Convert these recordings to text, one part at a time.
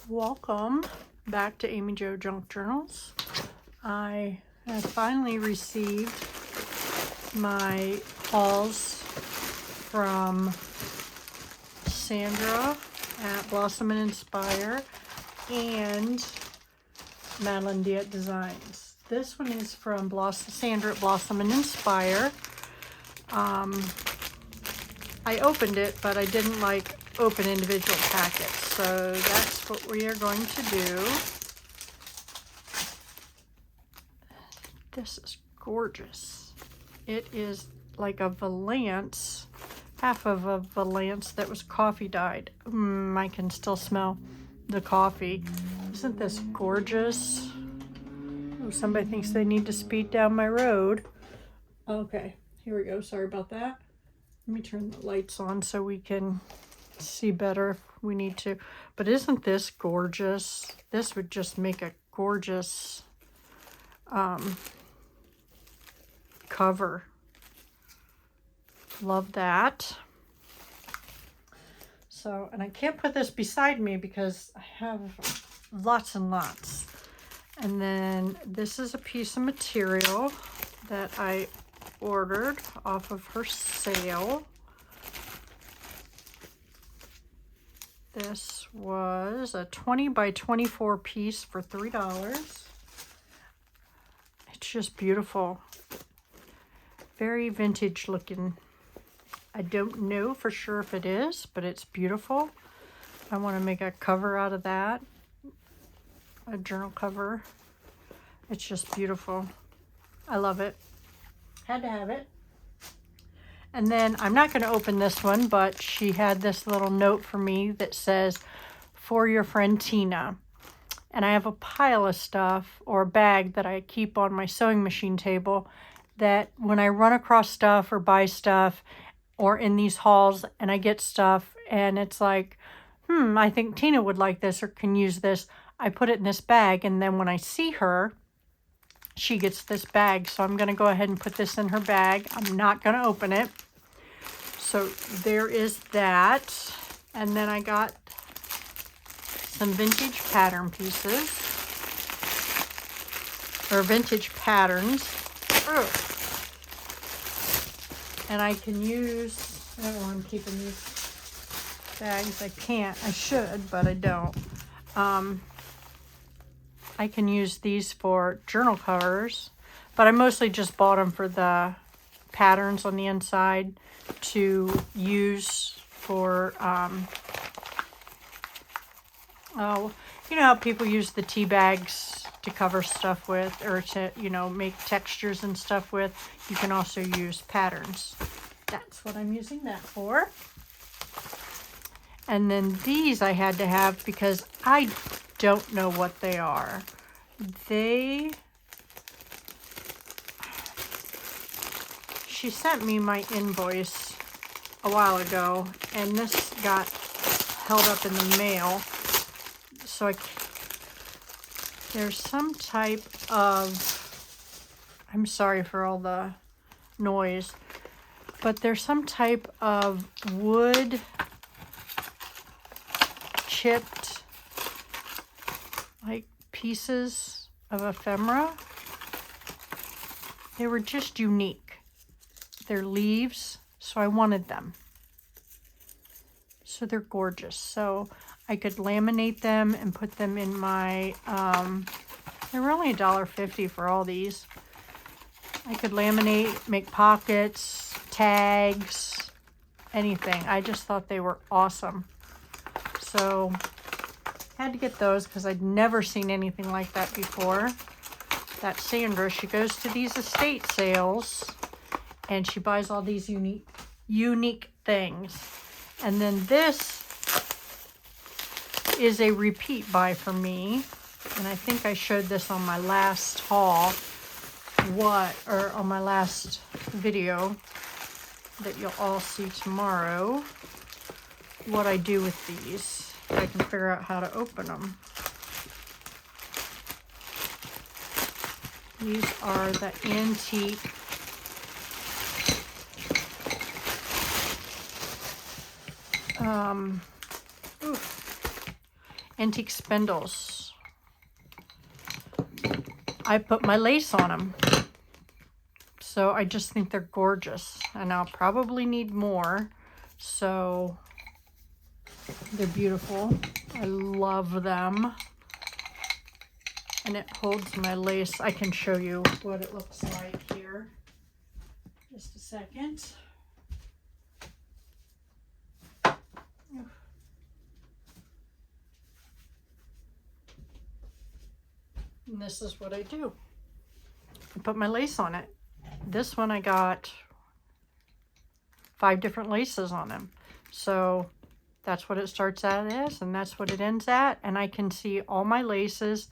Welcome back to Amy Jo Junk Journals. I have finally received my hauls from Sandra at Blossom and Inspire and Madeleine DeEtte Designs. This one is from Sandra at Blossom and Inspire. I opened it, but I didn't open individual packets. So that's what we are going to do. This is gorgeous. It is like a valance, half of a valance that was coffee dyed. I can still smell the coffee. Isn't this gorgeous? Oh, somebody thinks they need to speed down my road. Okay, here we go. Sorry about that. Let me turn the lights on so we can see better if we need to. But isn't this gorgeous? This would just make a gorgeous cover. Love that. So, and I can't put this beside me because I have lots and lots. And then this is a piece of material that I ordered off of her sale. This was a 20 by 24 piece for $3. It's just beautiful. Very vintage looking. I don't know for sure if it is, but it's beautiful. I want to make a cover out of that. A journal cover. It's just beautiful. I love it. Had to have it. And then I'm not going to open this one, but she had this little note for me that says, "For your friend Tina." And I have a pile of stuff, or a bag that I keep on my sewing machine table, that when I run across stuff or buy stuff or in these hauls and I get stuff and it's like, I think Tina would like this or can use this, I put it in this bag, and then when I see her, she gets this bag. So I'm going to go ahead and put this in her bag. I'm not going to open it. So there is that. And then I got some vintage pattern pieces, or vintage patterns. And I can use, I don't know why I'm keeping these bags. I can't. I should, but I don't. I can use these for journal covers, but I mostly just bought them for the patterns on the inside to use for, you know how people use the tea bags to cover stuff with, or to, make textures and stuff with. You can also use patterns. That's what I'm using that for. And then these I had to have because I don't know what they are. She sent me my invoice a while ago, and this got held up in the mail. So there's some type of, I'm sorry for all the noise, but there's some type of wood chipped pieces of ephemera. They were just unique. They're leaves, so I wanted them. So they're gorgeous. So I could laminate them and put them in my, they're really $1.50 for all these. I could laminate, make pockets, tags, anything. I just thought they were awesome. So had to get those because I'd never seen anything like that before. That Sandra, she goes to these estate sales and she buys all these unique things. And then this is a repeat buy for me. And I think I showed this on my last haul, or on my last video that you'll all see tomorrow, what I do with these. I can figure out how to open them. These are the antique antique spindles. I put my lace on them. So I just think they're gorgeous. And I'll probably need more. So they're beautiful. I love them. And it holds my lace. I can show you what it looks like here. Just a second. And this is what I do. I put my lace on it. This one I got 5 different laces on them. So that's what it starts out as, and that's what it ends at. And I can see all my laces.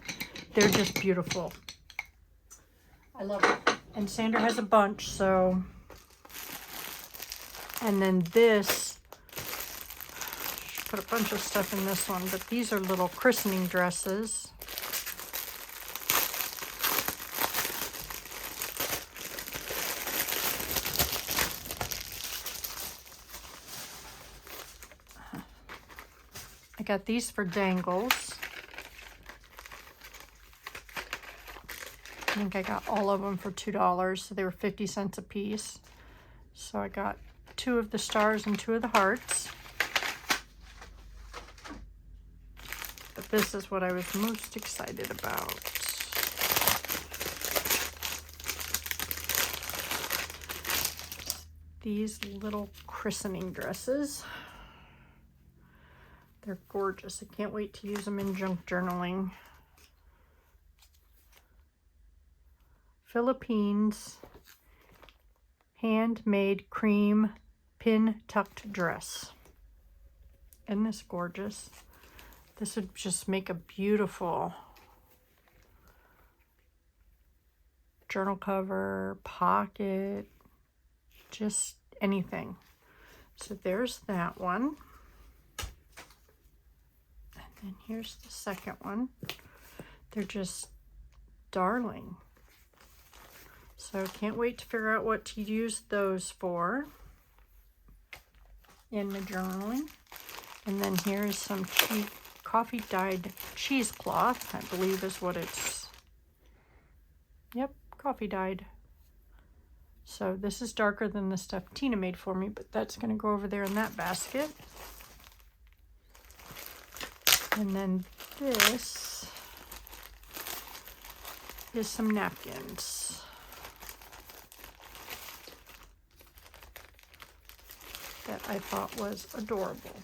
They're just beautiful. I love it. And Sandra has a bunch, so. And then this, put a bunch of stuff in this one, but these are little christening dresses. I got these for dangles. I think I got all of them for $2, so they were 50 cents a piece. So I got 2 of the stars and 2 of the hearts. But this is what I was most excited about. These little christening dresses. They're gorgeous. I can't wait to use them in junk journaling. Philippines handmade cream pin tucked dress. Isn't this gorgeous? This would just make a beautiful journal cover, pocket, just anything. So there's that one. And then here's the second one. They're just darling. So can't wait to figure out what to use those for in my journaling. And then here's some coffee dyed cheesecloth, I believe is what it's. Yep, coffee dyed. So this is darker than the stuff Tina made for me, but that's going to go over there in that basket. And then this is some napkins. That I thought was adorable.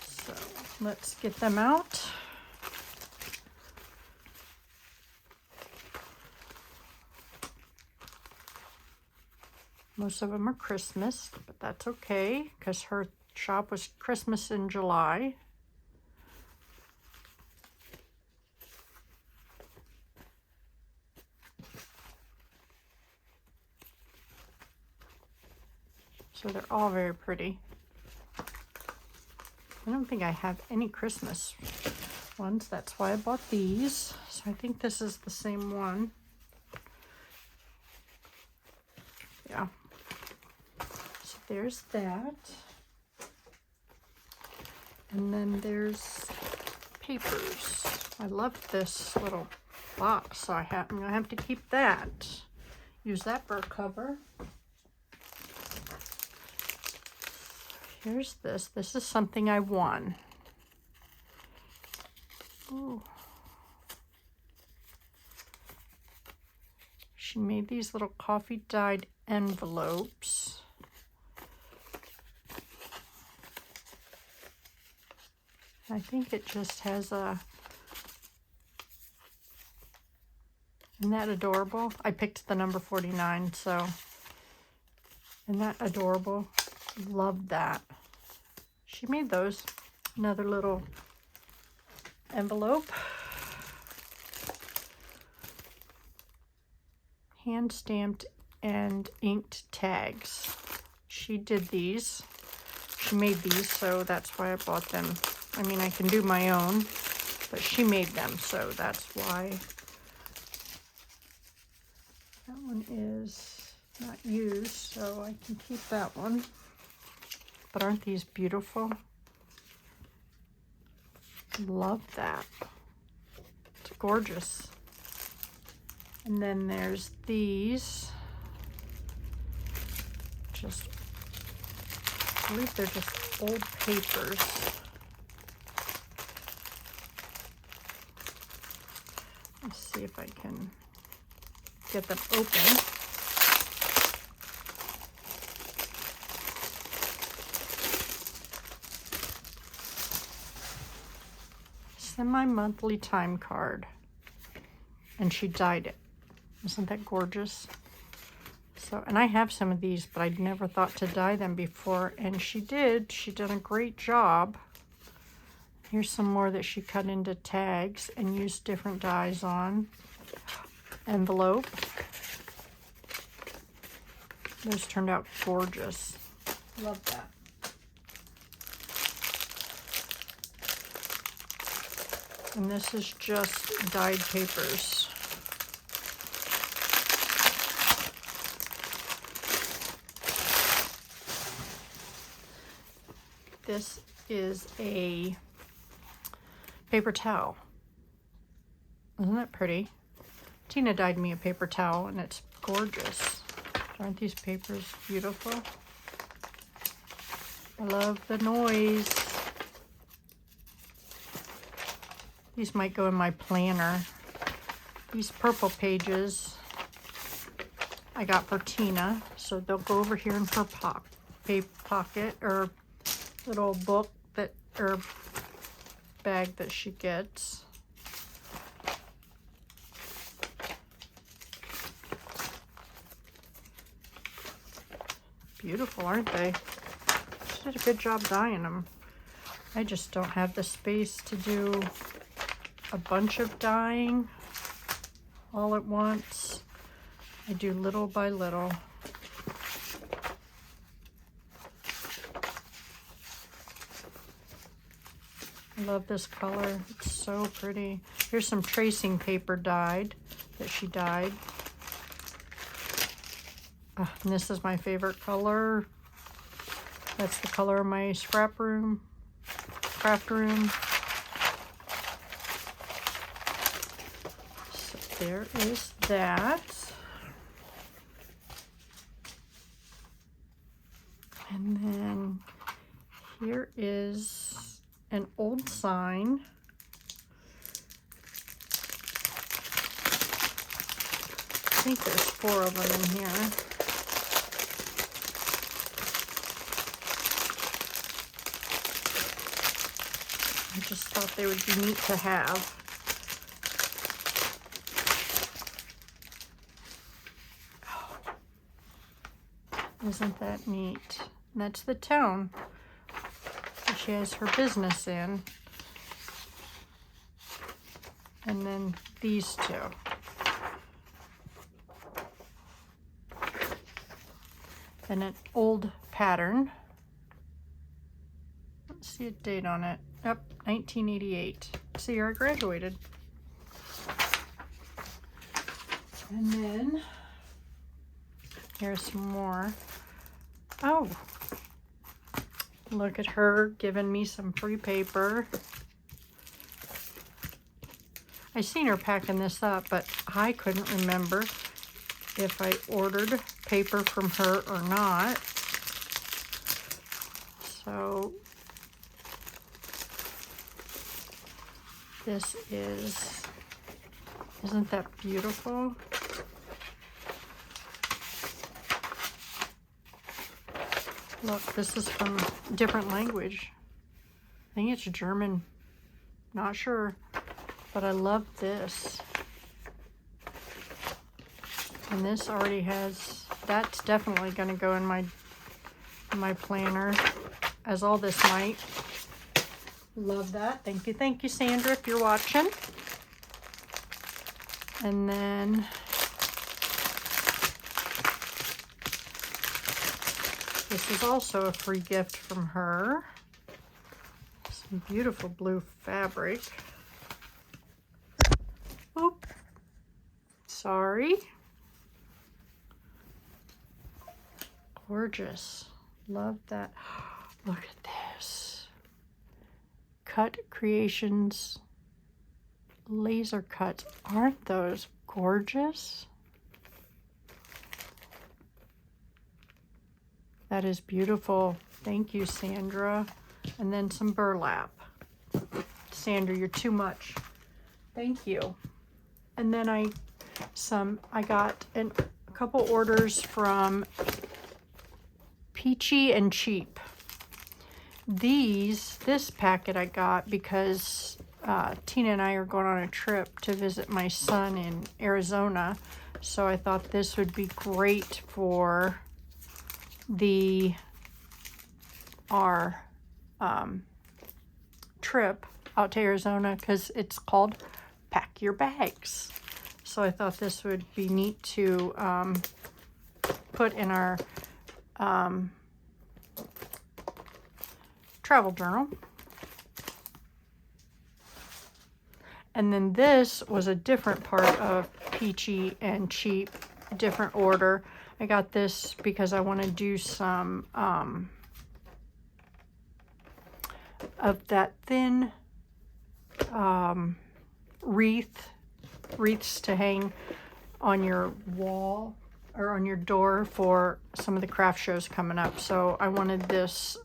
So let's get them out. Most of them are Christmas, but that's okay because her shop was Christmas in July. So they're all very pretty. I don't think I have any Christmas ones. That's why I bought these. So I think this is the same one. Yeah. So there's that. And then there's papers. I love this little box. So I'm going to have to keep that. Use that for a cover. Here's this. This is something I won. Ooh. She made these little coffee dyed envelopes. I think it just has a... Isn't that adorable? I picked the number 49, so... Isn't that adorable? Love that. She made those. Another little envelope. Hand stamped and inked tags. She did these. She made these, so that's why I bought them. I mean, I can do my own, but she made them, so that's why. That one is not used, so I can keep that one. But aren't these beautiful? Love that. It's gorgeous. And then there's these. Just, I believe they're just old papers. Let's see if I can get them open. Semi-monthly time card. And she dyed it. Isn't that gorgeous? So, and I have some of these, but I'd never thought to dye them before, and she did. She did a great job. Here's some more that she cut into tags and used different dyes on. Envelope. Those turned out gorgeous. Love that. And this is just dyed papers. This is a paper towel. Isn't that pretty? Tina dyed me a paper towel and it's gorgeous. Aren't these papers beautiful? I love the noise. These might go in my planner. These purple pages I got for Tina, so they'll go over here in her pocket or little book that or bag that she gets. Beautiful, aren't they? She did a good job dyeing them. I just don't have the space to do a bunch of dyeing all at once. I do little by little. I love this color. It's so pretty. Here's some tracing paper dyed that she dyed. And this is my favorite color. That's the color of my craft room. So there is that. And then here is an old sign. I think there's 4 of them in here. I just thought they would be neat to have. Oh, isn't that neat? And that's the town that she has her business in. And then these 2. And an old pattern. Let's see a date on it. Yep, 1988. It's the year I graduated. And then here's some more. Oh, look at her giving me some free paper. I seen her packing this up, but I couldn't remember if I ordered paper from her or not. So this is, isn't that beautiful? Look, this is from a different language. I think it's German, not sure, but I love this. And this already has, that's definitely going to go in my planner, as all this might. Love that. Thank you, Sandra, if you're watching. And then this is also a free gift from her. Some beautiful blue fabric. Oop. Sorry. Gorgeous. Love that. Look at this. Cut Creations laser cuts. Aren't those gorgeous? That is beautiful. Thank you, Sandra. And then some burlap. Sandra, you're too much. Thank you. And then I got a couple orders from Peachy and Cheap. This packet I got because Tina and I are going on a trip to visit my son in Arizona. So I thought this would be great for our trip out to Arizona, because it's called Pack Your Bags. So I thought this would be neat to put in our travel journal. And then this was a different part of Peachy and Cheap, different order. I got this because I want to do some of that thin wreaths to hang on your wall or on your door for some of the craft shows coming up. So I wanted this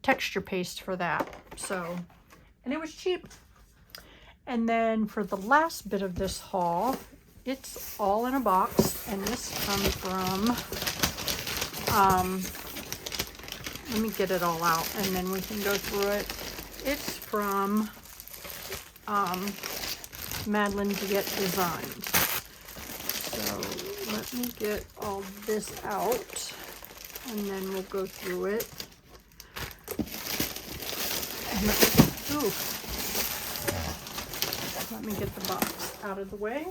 texture paste for that. So, and it was cheap. And then for the last bit of this haul, it's all in a box, and this comes from, let me get it all out and then we can go through it. It's from Madeleine DeEtte Designs. So let me get all this out and then we'll go through it. Let me get the box out of the way.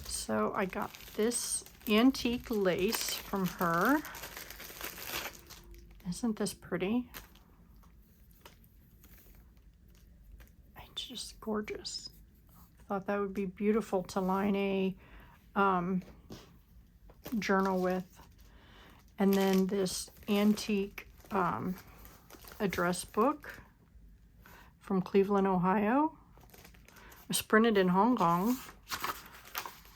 So I got this antique lace from her. Isn't this pretty? It's just gorgeous. Thought that would be beautiful to line a journal with. And then this antique address book from Cleveland, Ohio. It was printed in Hong Kong.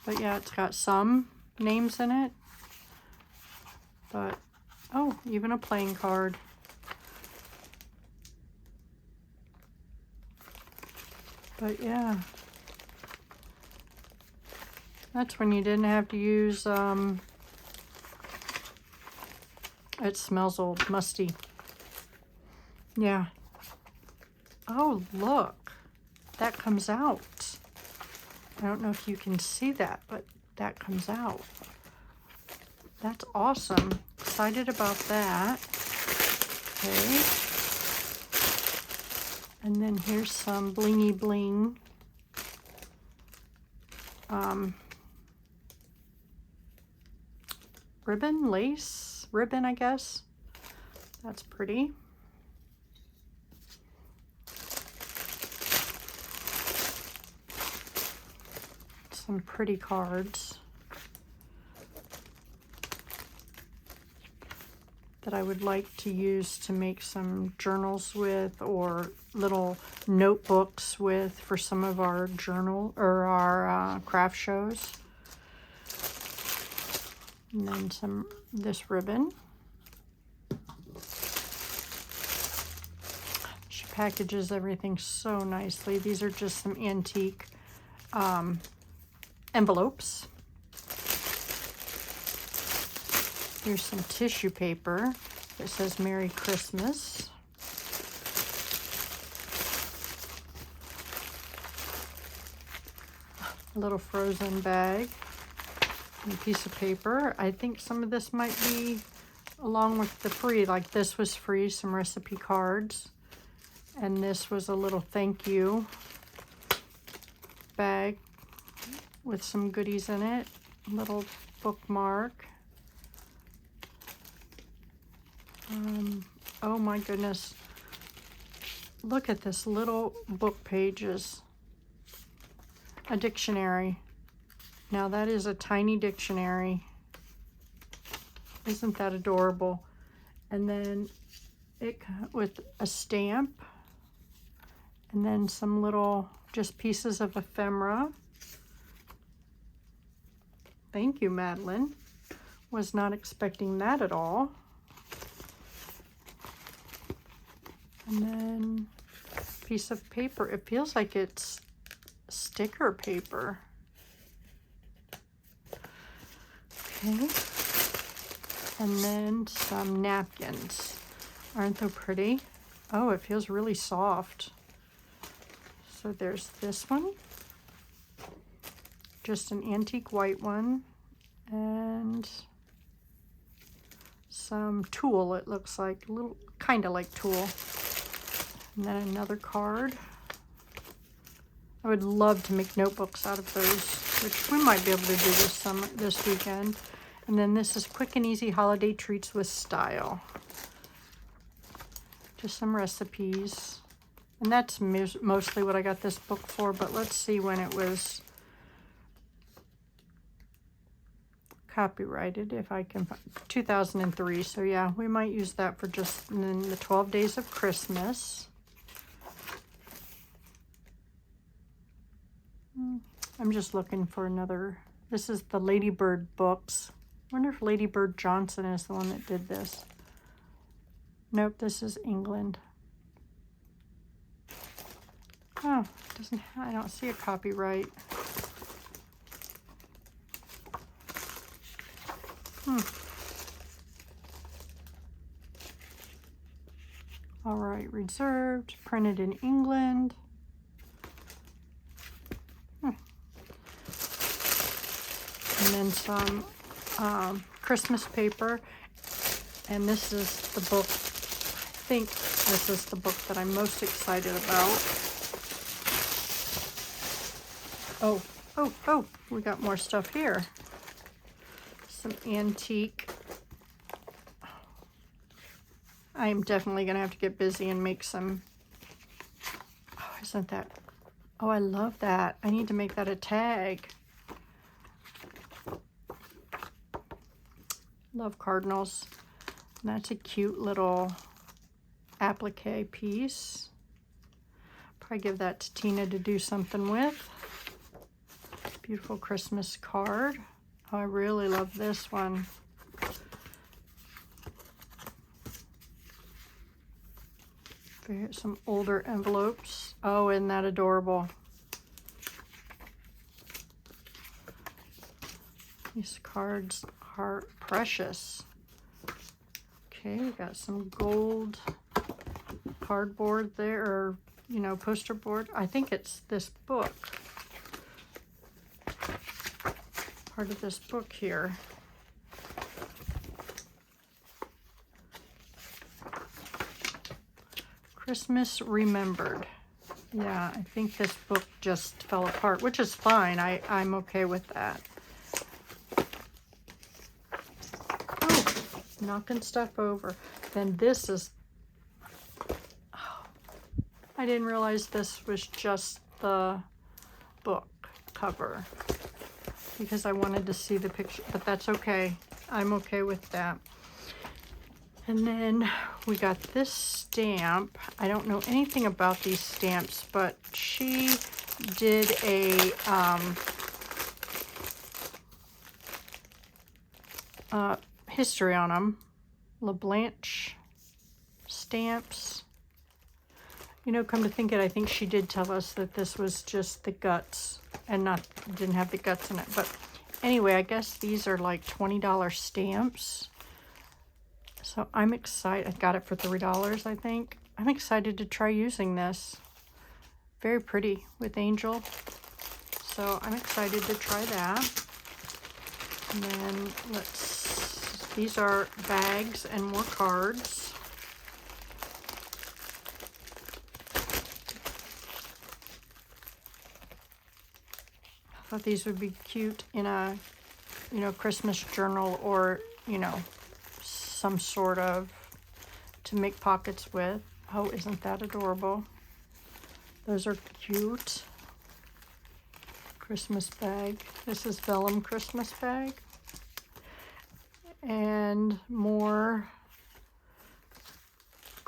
But yeah, it's got some names in it. But, oh, even a playing card. But yeah. That's when you didn't have to use, it smells old, musty. Yeah. Oh, look. That comes out. I don't know if you can see that, but that comes out. That's awesome. Excited about that. Okay. And then here's some blingy bling. Ribbon, lace, ribbon, I guess. That's pretty. Some pretty cards that I would like to use to make some journals with, or little notebooks with for some of our journal or our craft shows. And then this ribbon. She packages everything so nicely. These are just some antique envelopes. Here's some tissue paper that says Merry Christmas. A little frozen bag and a piece of paper. I think some of this might be along with the free, like this was free, some recipe cards. And this was a little thank you bag with some goodies in it. A little bookmark. Oh my goodness. Look at this little book pages. A dictionary. Now that is a tiny dictionary. Isn't that adorable? And then it with a stamp, and then some little just pieces of ephemera. Thank you, Madeleine. Was not expecting that at all. And then a piece of paper. It feels like it's sticker paper. Okay. And then some napkins. Aren't they pretty? Oh, it feels really soft. So there's this one. Just an antique white one. And some tulle, it looks like. A little, kind of like tulle. And then another card. I would love to make notebooks out of those, which we might be able to do this weekend. And then this is Quick and Easy Holiday Treats with Style. Just some recipes. And that's mostly what I got this book for, but let's see when it was copyrighted, if I can find 2003. So yeah, we might use that for just in the 12 days of Christmas. I'm just looking for another. This is the Lady Bird books. I wonder if Lady Bird Johnson is the one that did this. Nope, this is England. Oh, I don't see a copyright. All right, reserved, printed in England. And then some Christmas paper. And this is the book, I think this is the book that I'm most excited about. Oh, we got more stuff here. Some antique. I am definitely going to have to get busy and make some. Oh, isn't that? Oh, I love that. I need to make that a tag. Love cardinals. And that's a cute little applique piece. Probably give that to Tina to do something with. Beautiful Christmas card. Oh, I really love this one. Some older envelopes. Oh, isn't that adorable? These cards are precious. Okay, we got some gold cardboard there, or, you know, poster board. I think it's this book. Part of this book here. Christmas Remembered. Yeah, I think this book just fell apart, which is fine. I'm okay with that. Oh, knocking stuff over. Then this is, oh, I didn't realize this was just the book cover because I wanted to see the picture, but that's okay. I'm okay with that. And then we got this stamp. I don't know anything about these stamps, but she did a history on them. LeBlanc stamps. You know, come to think it, I think she did tell us that this was just the guts and didn't have the guts in it. But anyway, I guess these are like $20 stamps. So I'm excited. I got it for $3, I think. I'm excited to try using this. Very pretty with angel. So I'm excited to try that. And then these are bags and more cards. I thought these would be cute in a, you know, Christmas journal, or, you know, some sort of to make pockets with. Oh, isn't that adorable? Those are cute. Christmas bag. This is vellum Christmas bag. And more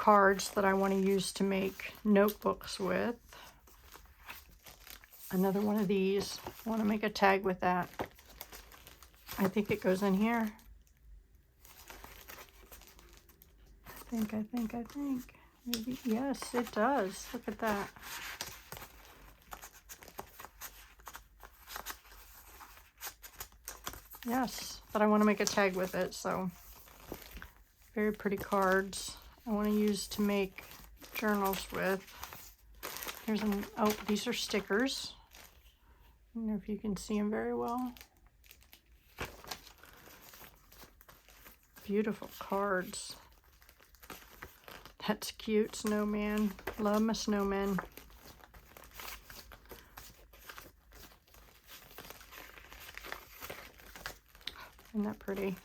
cards that I want to use to make notebooks with. Another one of these. I want to make a tag with that. I think it goes in here. I think. Maybe, yes, it does. Look at that. Yes, but I want to make a tag with it, so very pretty cards I want to use to make journals with. Here's an, oh, these are stickers. I don't know if you can see them very well. Beautiful cards. That's cute, snowman. Love my snowman. Isn't that pretty?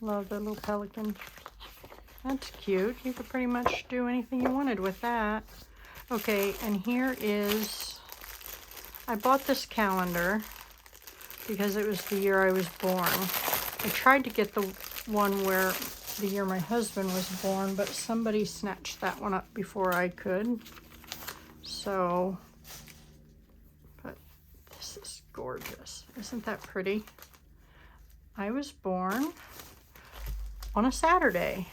Love the little pelican. That's cute. You could pretty much do anything you wanted with that. Okay, and here is, I bought this calendar because it was the year I was born. I tried to get the one where the year my husband was born, but somebody snatched that one up before I could. So, but this is gorgeous. Isn't that pretty? I was born on a Saturday.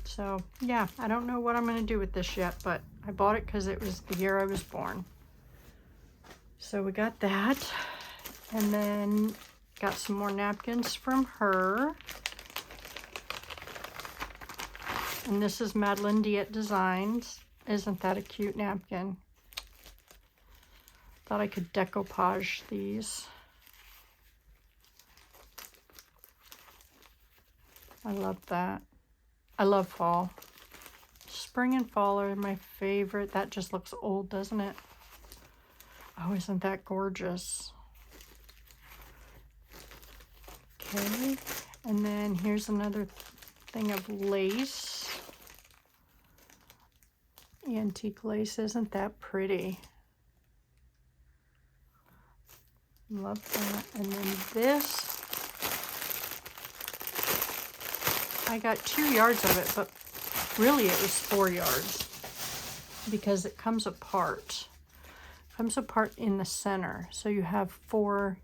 So, yeah, I don't know what I'm going to do with this yet, but I bought it because it was the year I was born. So we got that, and then got some more napkins from her. And this is Madeleine DeEtte Designs. Isn't that a cute napkin? Thought I could decoupage these. I love that. I love fall. Spring and fall are my favorite. That just looks old, doesn't it? Oh, isn't that gorgeous? Okay, and then here's another thing of lace. Antique lace, isn't that pretty? Love that. And then this, I got 2 yards of it, but really it was 4 yards because it comes apart. It comes apart in the center, so you have 4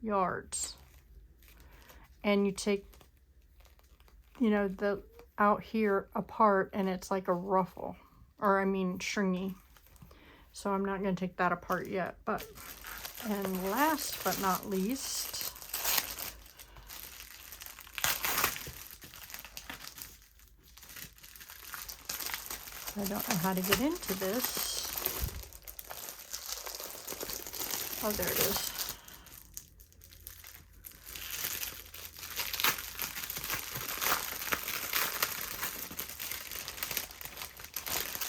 yards. And you take, you know, the out here apart, and it's like a ruffle, or I mean stringy. So I'm not going to take that apart yet. But, and last but not least, I don't know how to get into this. Oh, there it is.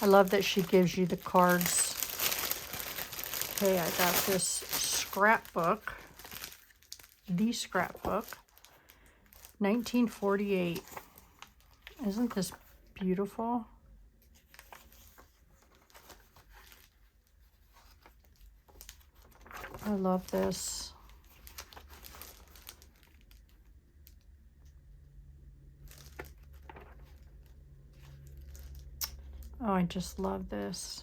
I love that she gives you the cards. Okay, I got this scrapbook, the scrapbook, 1948. Isn't this beautiful? I love this. Oh, I just love this.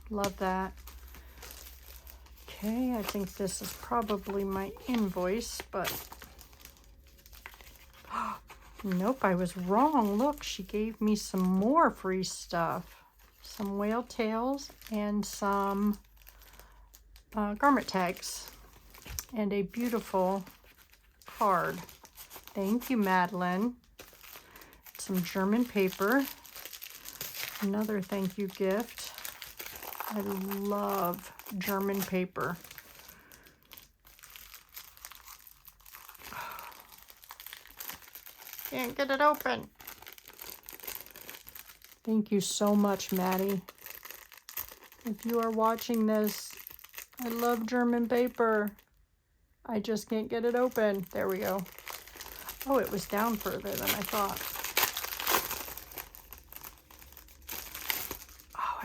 Love that. Okay, I think this is probably my invoice, but nope, I was wrong. Look, she gave me some more free stuff. Some whale tails and some garment tags. And a beautiful card. Thank you, Madeleine. Some German paper. Another thank you gift. I love German paper. Can't get it open. Thank you so much, Maddie. If you are watching this, I love German paper. I just can't get it open. There we go. Oh, it was down further than I thought.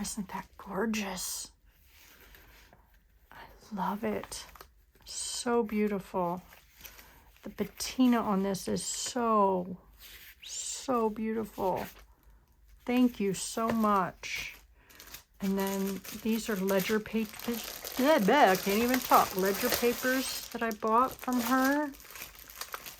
isn't that gorgeous? I love it. So beautiful. The patina on this is so beautiful. Thank you so much. And then these are ledger papers. I can't even talk. Ledger papers that I bought from her.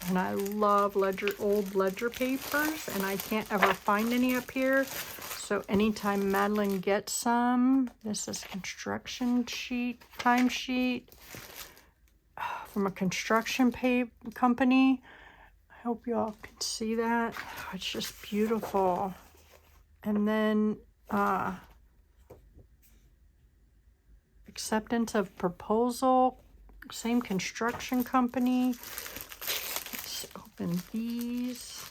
And I love old ledger papers, and I can't ever find any up here. So anytime Madeleine gets some, this is construction sheet, timesheet from a construction company. I hope y'all can see that. Oh, it's just beautiful. And then acceptance of proposal, same construction company. Let's open these.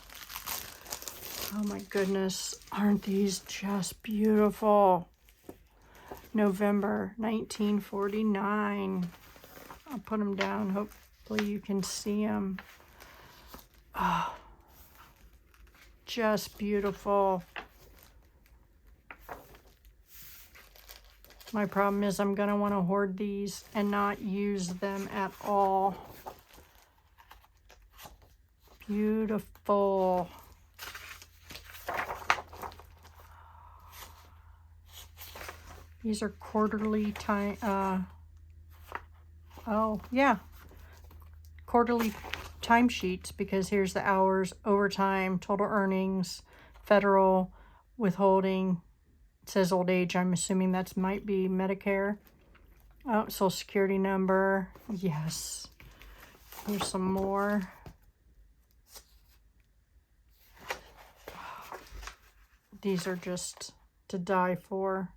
Oh my goodness, aren't these just beautiful? November 1949. I'll put them down. Hopefully you can see them. Oh, just beautiful. My problem is I'm going to want to hoard these and not use them at all. Beautiful. These are quarterly quarterly timesheets, because here's the hours, overtime, total earnings, federal, withholding. It says old age. I'm assuming that might be Medicare. Oh, social security number. Yes. Here's some more. These are just to die for.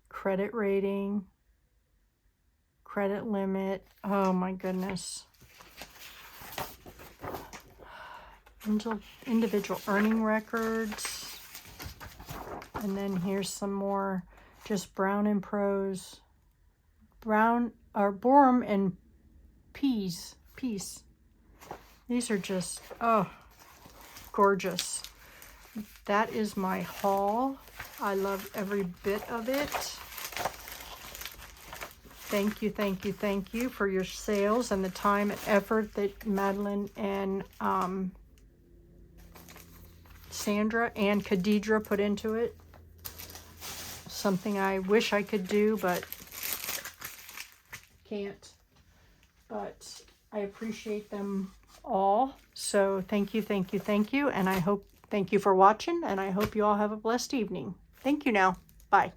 Credit rating, credit limit. Oh my goodness. Individual earning records. And then here's some more, just Brown and Prose. Borum and Peace. These are just, oh, gorgeous. That is my haul. I love every bit of it. Thank you, thank you, thank you for your sales and the time and effort that Madeleine and Sandra and Khadidra put into it. Something I wish I could do, but can't. But I appreciate them all. So thank you, thank you, thank you. And thank you for watching, and I hope you all have a blessed evening. Thank you now. Bye.